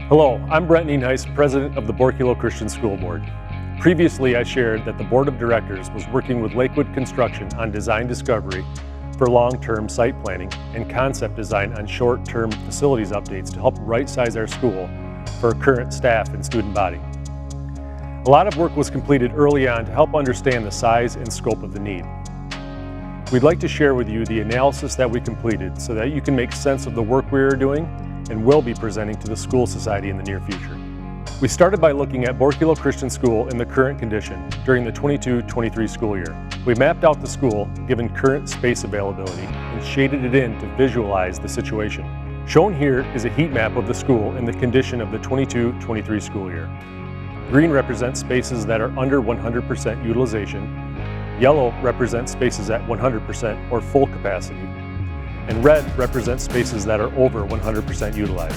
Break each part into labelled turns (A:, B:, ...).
A: Hello, I'm Brent Nienhuis, President of the Borculo Christian School Board. Previously, I shared that the Board of Directors was working with Lakewood Construction on design discovery for long-term site planning and concept design on short-term facilities updates to help right-size our school for current staff and student body. A lot of work was completed early on to help understand the size and scope of the need. We'd like to share with you the analysis that we completed so that you can make sense of the work we are doing and will be presenting to the School Society in the near future. We started by looking at Borculo Christian School in the current condition during the 22-23 school year. We mapped out the school given current space availability and shaded it in to visualize the situation. Shown here is a heat map of the school in the condition of the 22-23 school year. Green represents spaces that are under 100% utilization. Yellow represents spaces at 100% or full capacity. And red represents spaces that are over 100% utilized.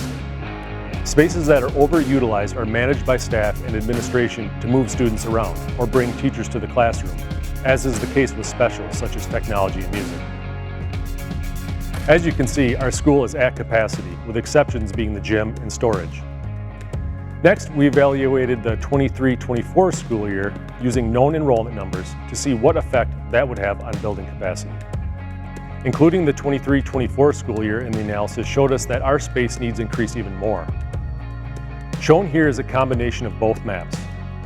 A: Spaces that are overutilized are managed by staff and administration to move students around or bring teachers to the classroom, as is the case with specials such as technology and music. As you can see, our school is at capacity, with exceptions being the gym and storage. Next, we evaluated the 23-24 school year using known enrollment numbers to see what effect that would have on building capacity. Including the 23-24 school year in the analysis showed us that our space needs increase even more. Shown here is a combination of both maps,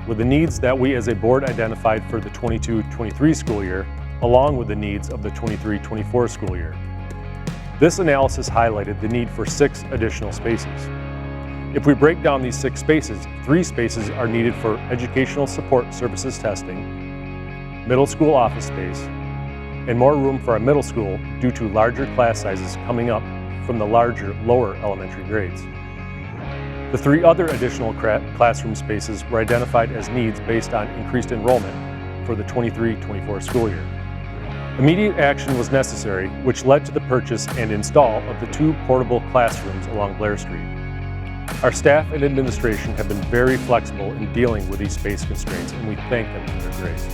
A: with the needs that we as a board identified for the 22-23 school year, along with the needs of the 23-24 school year. This analysis highlighted the need for 6 additional spaces. If we break down these 6 spaces, 3 spaces are needed for educational support services testing, middle school office space, and more room for our middle school due to larger class sizes coming up from the larger lower elementary grades. The 3 other additional classroom spaces were identified as needs based on increased enrollment for the 23-24 school year. Immediate action was necessary, which led to the purchase and install of the 2 portable classrooms along Blair Street. Our staff and administration have been very flexible in dealing with these space constraints, and we thank them for their grace.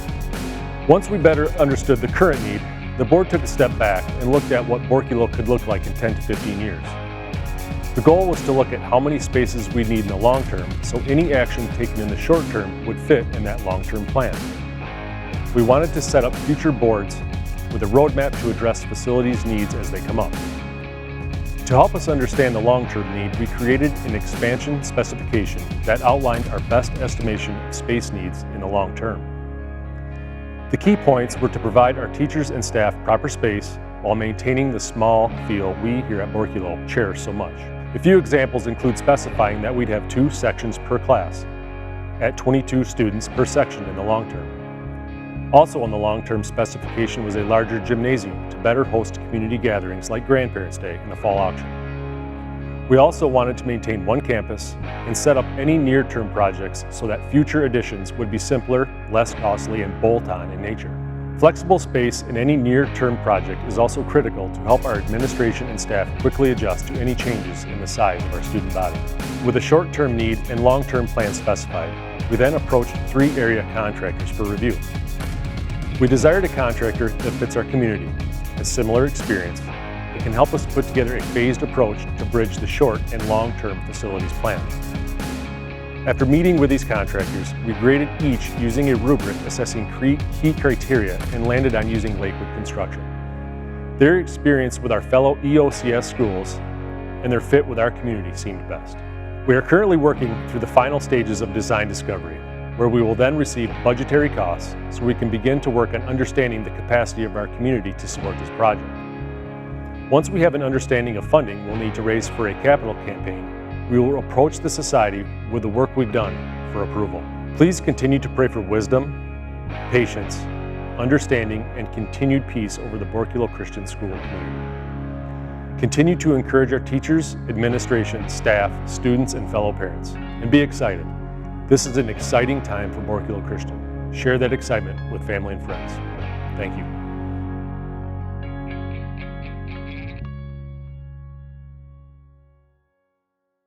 A: Once we better understood the current need, the board took a step back and looked at what Borculo could look like in 10 to 15 years. The goal was to look at how many spaces we need in the long term, so any action taken in the short term would fit in that long-term plan. We wanted to set up future boards with a roadmap to address facilities needs as they come up. To help us understand the long-term need, we created an expansion specification that outlined our best estimation of space needs in the long term. The key points were to provide our teachers and staff proper space while maintaining the small feel we here at Borculo cherish so much. A few examples include specifying that we'd have 2 sections per class, at 22 students per section in the long term. Also on the long-term specification was a larger gymnasium to better host community gatherings like Grandparents' Day and the fall auction. We also wanted to maintain 1 campus and set up any near-term projects so that future additions would be simpler, less costly, and bolt-on in nature. Flexible space in any near-term project is also critical to help our administration and staff quickly adjust to any changes in the size of our student body. With a short-term need and long-term plan specified, we then approached 3 area contractors for review. We desired a contractor that fits our community, has similar experience, and can help us put together a phased approach to bridge the short and long-term facilities plan. After meeting with these contractors, we graded each using a rubric assessing key criteria and landed on using Lakewood Construction. Their experience with our fellow EOCS schools and their fit with our community seemed best. We are currently working through the final stages of design discovery, where we will then receive budgetary costs so we can begin to work on understanding the capacity of our community to support this project. Once we have an understanding of funding we'll need to raise for a capital campaign, we will approach the society with the work we've done for approval. Please continue to pray for wisdom, patience, understanding, and continued peace over the Borculo Christian School community. Continue to encourage our teachers, administration, staff, students, and fellow parents, and be excited. This is an exciting time for Borculo Christian. Share that excitement with family and friends. Thank you.